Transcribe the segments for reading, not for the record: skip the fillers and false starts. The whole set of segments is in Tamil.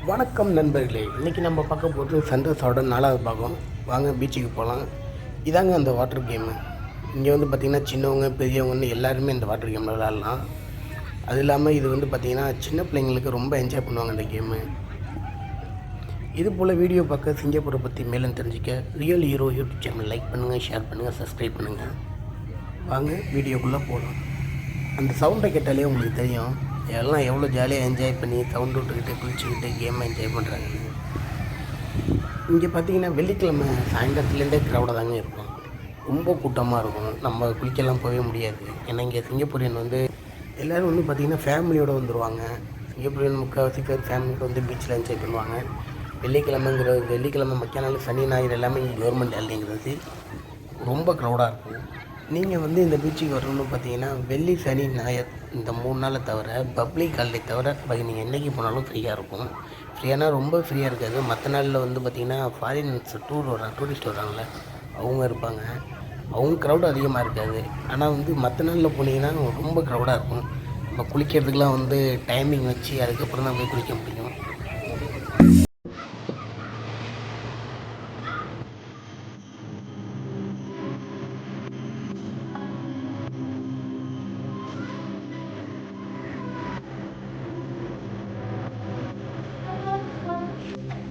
வணக்கம் நண்பர்களே, இன்றைக்கி நம்ம பார்க்க போகிறது சந்தோஷோட 4வது பாகம். வாங்க பீச்சுக்கு போகலாம். இதாங்க அந்த வாட்டர் கேமு. இங்கே வந்து பார்த்திங்கன்னா சின்னவங்க பெரியவங்கன்னு எல்லாருமே இந்த வாட்டர் கேமில் விளாட்லாம். அது இல்லாமல் இது வந்து பார்த்திங்கன்னா சின்ன பிள்ளைங்களுக்கு ரொம்ப என்ஜாய் பண்ணுவாங்க இந்த கேமு. இது போல் வீடியோ பார்க்க சிங்கப்பூரை பற்றி மேலும் தெரிஞ்சிக்க real hero YouTube channel like பண்ணுங்கள், ஷேர் பண்ணுங்கள், சப்ஸ்கிரைப் பண்ணுங்கள். வாங்க வீடியோக்குள்ளே போகலாம். அந்த சவுண்டை கேட்டாலே உங்களுக்கு தெரியும் எல்லாம் எவ்வளோ ஜாலியாக என்ஜாய் பண்ணி சவுண்டு விட்டுக்கிட்டு குளிச்சுக்கிட்டு கேமை என்ஜாய் பண்ணுறாங்க. இங்கே பார்த்தீங்கன்னா வெள்ளிக்கிழமை சாயந்தரத்துலேருந்தே க்ரௌடாக தாங்க இருக்கும். ரொம்ப கூட்டமாக இருக்கும். நம்ம குளிக்கலாம் போகவே முடியாது. ஏன்னா இங்கே சிங்கப்பூரியன் வந்து எல்லோரும் வந்து பார்த்திங்கன்னா ஃபேமிலியோடு வந்துடுவாங்க. சிங்கப்பூரியன் முக்கால்வாசி பேர் ஃபேமிலியோடு வந்து பீச்சில் என்ஜாய் பண்ணுவாங்க. வெள்ளிக்கிழமை மக்கிய நாள் சனி ஞாயிறு எல்லாமே இங்கே கவர்மெண்ட் ஹாலிடேங்கிறது ரொம்ப க்ரௌடாக இருக்கும். நீங்கள் வந்து இந்த பீச்சுக்கு வரணும்னு பார்த்தீங்கன்னா வெள்ளி சனி ஞாயிறு இந்த 3 நாளை தவிர பப்ளிக் ஹாலிடே தவிர நீங்கள் என்றைக்கு போனாலும் ஃப்ரீயாக இருக்கும். ஃப்ரீயானால் ரொம்ப ஃப்ரீயாக இருக்காது. மற்ற நாளில் வந்து பார்த்திங்கன்னா ஃபாரின்ஸ் டூரிஸ்ட் வராங்கள அவங்க இருப்பாங்க. அவங்க க்ரௌடு அதிகமாக இருக்காது. ஆனால் வந்து மற்ற நாளில் போனீங்கன்னா ரொம்ப க்ரௌடாக இருக்கும். நம்ம குளிக்கிறதுக்கெலாம் வந்து டைமிங் வச்சு அதுக்கப்புறம் தான் போய் குளிக்க முடியும்.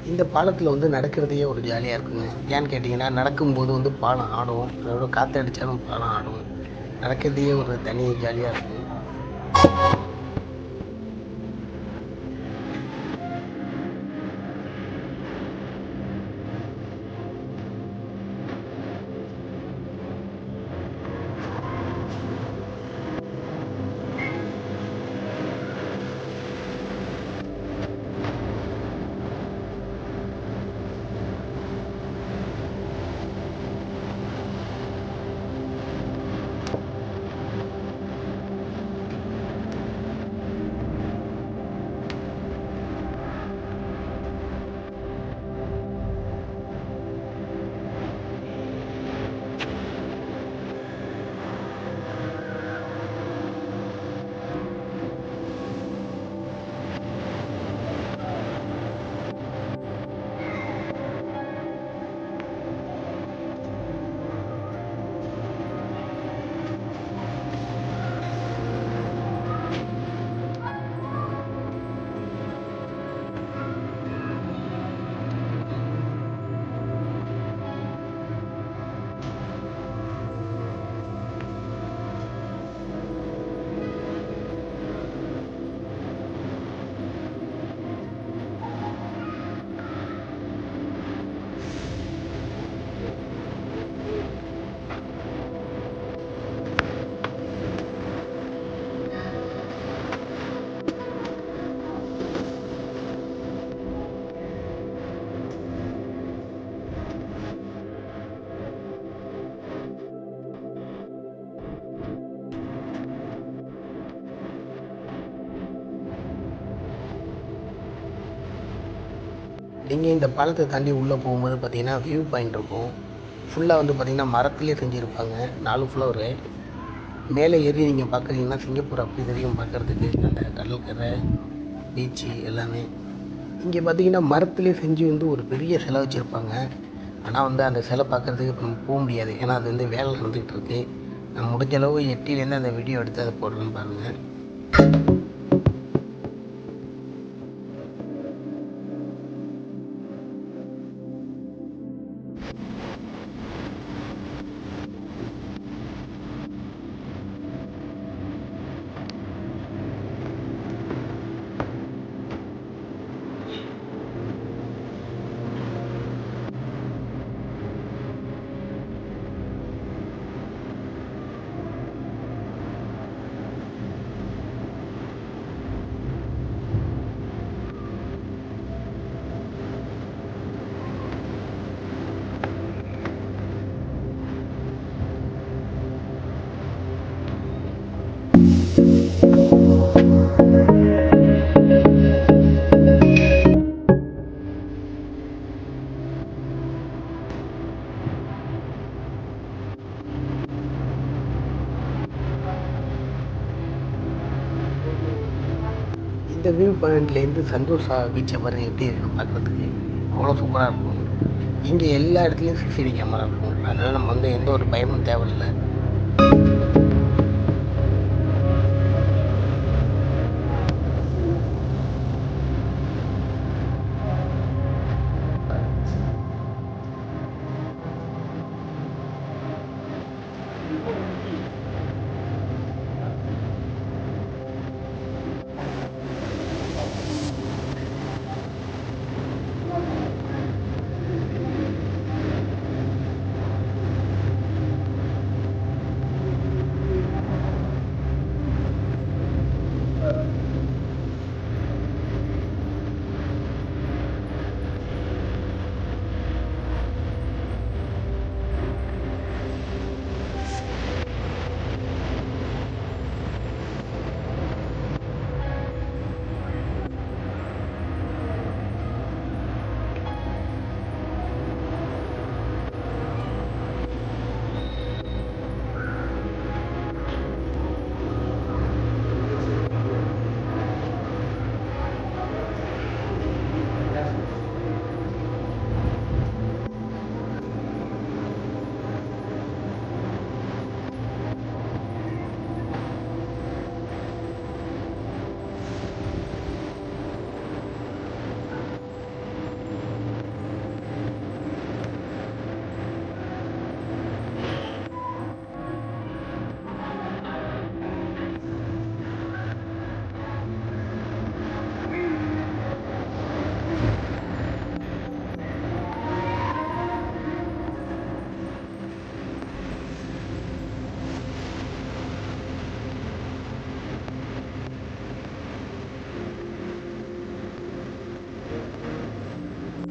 இந்த பாலத்தில் வந்து நடக்கிறதையே ஒரு ஜாலியாக இருக்குங்க. ஏன்னு கேட்டிங்கன்னா நடக்கும்போது வந்து பாலம் ஆடும். அதோட காற்று அடித்தாலும் பாலம் ஆடும். நடக்கிறதையே ஒரு தனி ஜாலியாக இருக்கும். நீங்கள் இந்த பாலத்தை தாண்டி உள்ளே போகும்போது பார்த்தீங்கன்னா வியூ பாயிண்ட் இருக்கும். ஃபுல்லாக வந்து பார்த்திங்கன்னா மரத்துலேயே செஞ்சுருப்பாங்க. 4 ஃப்ளோரு. மேலே ஏறி நீங்கள் பார்க்குறீங்கன்னா சிங்கப்பூர் அப்படி தெரியும் பார்க்குறதுக்கு. அந்த கடற்கரை பீச்சு எல்லாமே இங்கே பார்த்தீங்கன்னா மரத்துலேயே செஞ்சு வந்து ஒரு பெரிய சிலை வச்சுருப்பாங்க. ஆனால் வந்து அந்த சிலை பார்க்குறதுக்கு இப்போ நம்ம போக முடியாது. ஏன்னா அது வந்து வேலை நடந்துகிட்டு இருக்குது. நான் முடிஞ்ச அளவு எட்டிலேருந்து அந்த வீடியோ எடுத்து அதை போடுறேன்னு பாருங்கள். பாயிண்ட்லேருந்து சந்தோஷா பீச்சை பாருங்கள் எப்படி இருக்குன்னு பார்க்குறதுக்கு அவ்வளோ சூப்பராக இருக்கும். இங்கே எல்லா இடத்துலையும் சிசிடிவி கேமரா இருக்கும். அதனால் நம்ம வந்து எந்த ஒரு பயமும் தேவையில்லை.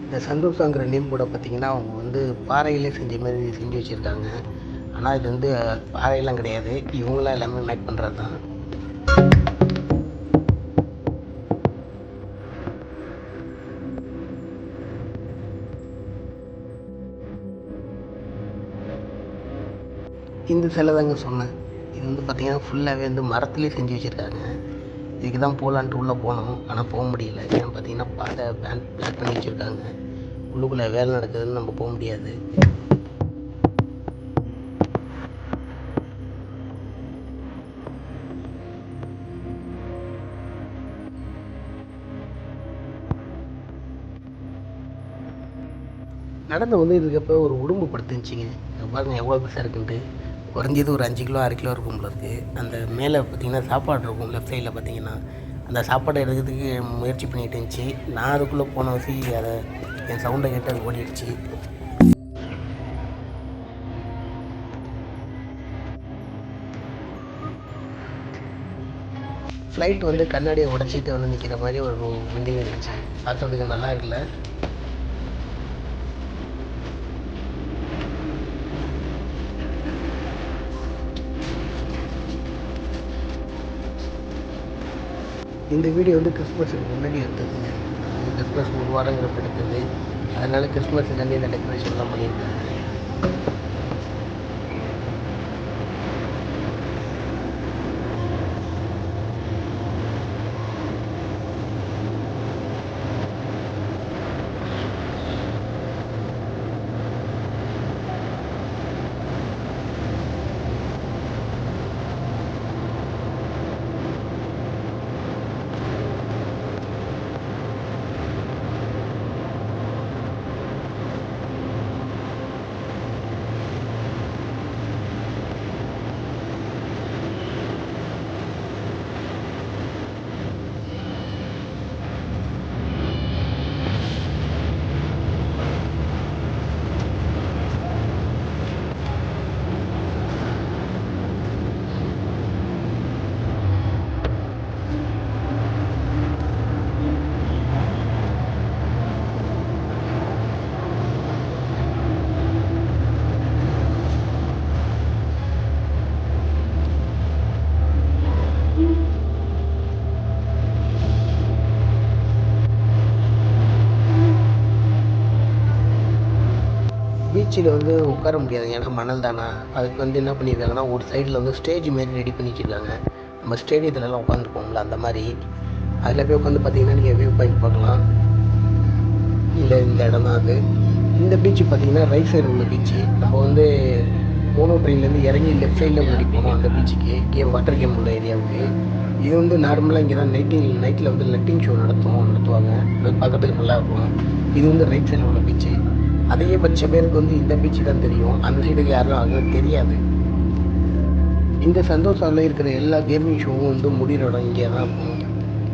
இந்த சந்தோஷங்கிற நேம் கூட பார்த்திங்கன்னா அவங்க வந்து பாறையிலே செஞ்ச மாதிரி செஞ்சு வச்சுருக்காங்க. ஆனால் இது வந்து பாறையெல்லாம் கிடையாது, இவங்களாம் எல்லாமே மேக் பண்ணுறது தான். இந்த சிலை தாங்க சொன்னேன். இது வந்து பார்த்திங்கன்னா ஃபுல்லாகவே வந்து மரத்துலேயே செஞ்சு வச்சுருக்காங்க. இதுக்கு தான் போகலான்ட்டு உள்ளே போனோம், ஆனால் போக முடியல. ஏன்னா பார்த்திங்கன்னா பாதை பிளான் பண்ணி வச்சுருக்காங்க. உள்ளுக்குள்ளே வேலை நடக்குதுன்னு நம்ம போக முடியாது. நடந்து வந்து இதுக்கப்போ ஒரு உடும்பு படுத்துருந்துச்சிங்க. பாருங்கள் எவ்வளோ பெருசாக இருக்குன்ட்டு. குறைஞ்சது ஒரு 5 கிலோ 6 கிலோ இருக்கும் போல இருக்குது. அந்த மேலே பார்த்திங்கன்னா சாப்பாடு இருக்கும், லெஃப்ட் சைடில் பார்த்திங்கன்னா அந்த சாப்பாடை எடுக்கிறதுக்கு முயற்சி பண்ணிகிட்டு இருந்துச்சு. நான் அதுக்குள்ளே போன வசி அதை என் சவுண்டை கேட்டு அது ஓடிடுச்சு. ஃப்ளைட் வந்து கண்ணாடியை உடச்சிட்டு வந்து நிற்கிற மாதிரி ஒரு பில்டிங் இருந்துச்சு. பார்க்குறதுக்கு நல்லா இருக்குல்ல. இந்த வீடியோ வந்து கிறிஸ்மஸுக்கு முன்னாடி எடுத்ததுங்க. கிறிஸ்மஸ் ஒரு வாரங்கிறப்ப எடுத்தது. அதனால் கிறிஸ்மஸுக்காண்டி இந்த டெக்கரேஷன்லாம் பண்ணியிருக்காங்க. பீச்சில் வந்து உட்கார முடியாது, ஏன்னா மணல் தானே. அதுக்கு வந்து என்ன பண்ணியிருக்காங்கன்னா ஒரு சைடில் வந்து ஸ்டேஜ் மாரி ரெடி பண்ணி வச்சுருக்காங்க. நம்ம ஸ்டேடியத்துலலாம் உட்காந்துருப்போம்ல அந்த மாதிரி. அதில் போய் உட்காந்து பார்த்தீங்கன்னா நீங்கள் வியூ பாயிண்ட் பார்க்கலாம். இந்த இடம் தான் அது. இந்த பீச்சு பார்த்தீங்கன்னா ரைட் சைடு உள்ள பீச்சு. நம்ம வந்து மோனோ ட்ரெயின்லேருந்து இறங்கி லெஃப்ட் சைடில் முன்னாடி போனோம் அந்த பீச்சுக்கு, வாட்டர் கேம் உள்ள ஏரியாவுக்கு. இது வந்து நார்மலாக இங்கே தான் நைட்டில் வந்து லட்டிங் ஷோ நடத்துவாங்க. அது பார்க்கறதுக்கு நல்லாயிருக்கும். இது வந்து ரைட் சைடில் உள்ள பீச்சு. அதிகபட்ச பேருக்கு வந்து இந்த பீச்சு தான் தெரியும், அந்த சைடுக்கு யாரும் அது தெரியாது. இந்த சந்தோஷாவில் இருக்கிற எல்லா கேமிங் ஷோவும் வந்து முடிகிற இடம் இங்கே தான் இருக்கும்.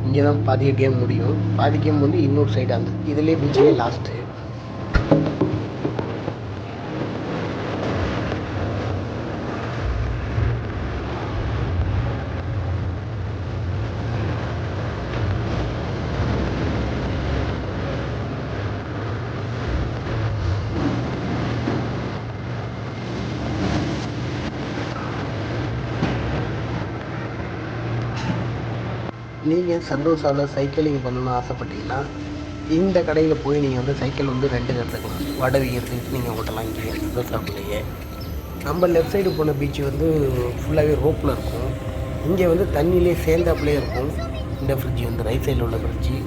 இங்கே தான் பாதி கேம் முடியும். பாதி கேம் வந்து இன்னொரு சைடு அந்த இதுலேயே பீச்சிலே லாஸ்ட்டு. நீங்கள் சந்தோஷாவில் சைக்கிளிங் பண்ணணும்னு ஆசைப்பட்டீங்கன்னா இந்த கடையில் போய் நீங்கள் வந்து சைக்கிள் வந்து ரெண்டுக்கு எடுத்துக்கலாம். வாடகை எடுத்துக்கிட்டு நீங்கள் ஓட்டலாம் இங்கே சந்தோஷாக்குள்ளேயே. நம்ம லெஃப்ட் சைடு போன பீச்சு வந்து ஃபுல்லாகவே ரோப்பில் இருக்கும். இங்கே வந்து தண்ணியிலே சேர்ந்தாப்புலே இருக்கும். இந்த ஃப்ரிட்ஜ் வந்து ரைட் சைடில் உள்ள ஃப்ரிட்ஜு.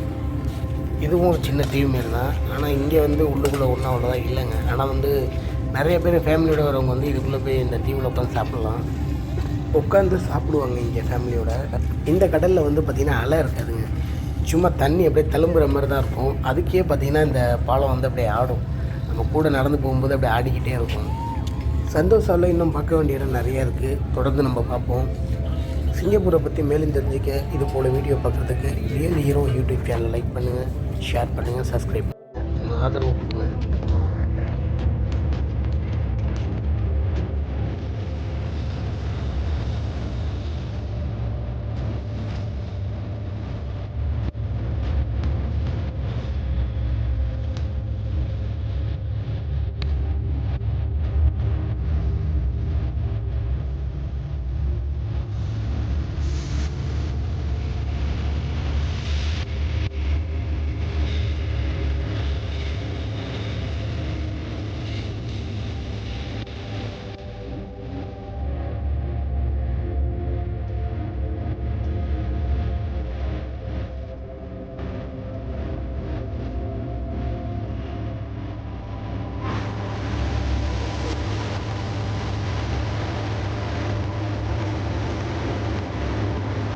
இதுவும் ஒரு சின்ன தீவு மாரி தான். ஆனால் இங்கே வந்து உள்ளுக்குள்ளே ஒன்றும் அவ்வளோதான் இல்லைங்க. ஆனால் வந்து நிறைய பேர் ஃபேமிலியோடு வரவங்க வந்து இதுக்குள்ளே போய் இந்த தீவில் உட்காந்து சாப்பிட்லாம். உட்காந்து சாப்பிடுவாங்க இங்கே ஃபேமிலியோட. இந்த கடலில் வந்து பார்த்திங்கன்னா அலை இருக்காதுங்க, சும்மா தண்ணி அப்படியே தழும்புற மாதிரி தான் இருக்கும். அதுக்கே பார்த்திங்கன்னா இந்த பாலம் வந்து அப்படியே ஆடும். நம்ம கூட நடந்து போகும்போது அப்படியே ஆடிக்கிட்டே இருக்கும். சந்தோஷாவில் இன்னும் பார்க்க வேண்டிய இடம் நிறையா இருக்குது. தொடர்ந்து நம்ம பார்ப்போம். சிங்கப்பூரை பற்றி மேலும் தெரிஞ்சுக்க இது போல் வீடியோ பார்க்குறதுக்கு real hero YouTube channel like பண்ணுங்கள், ஷேர் பண்ணுங்கள், சப்ஸ்கிரைப் பண்ணுங்கள், ஆதரவு கொடுங்க.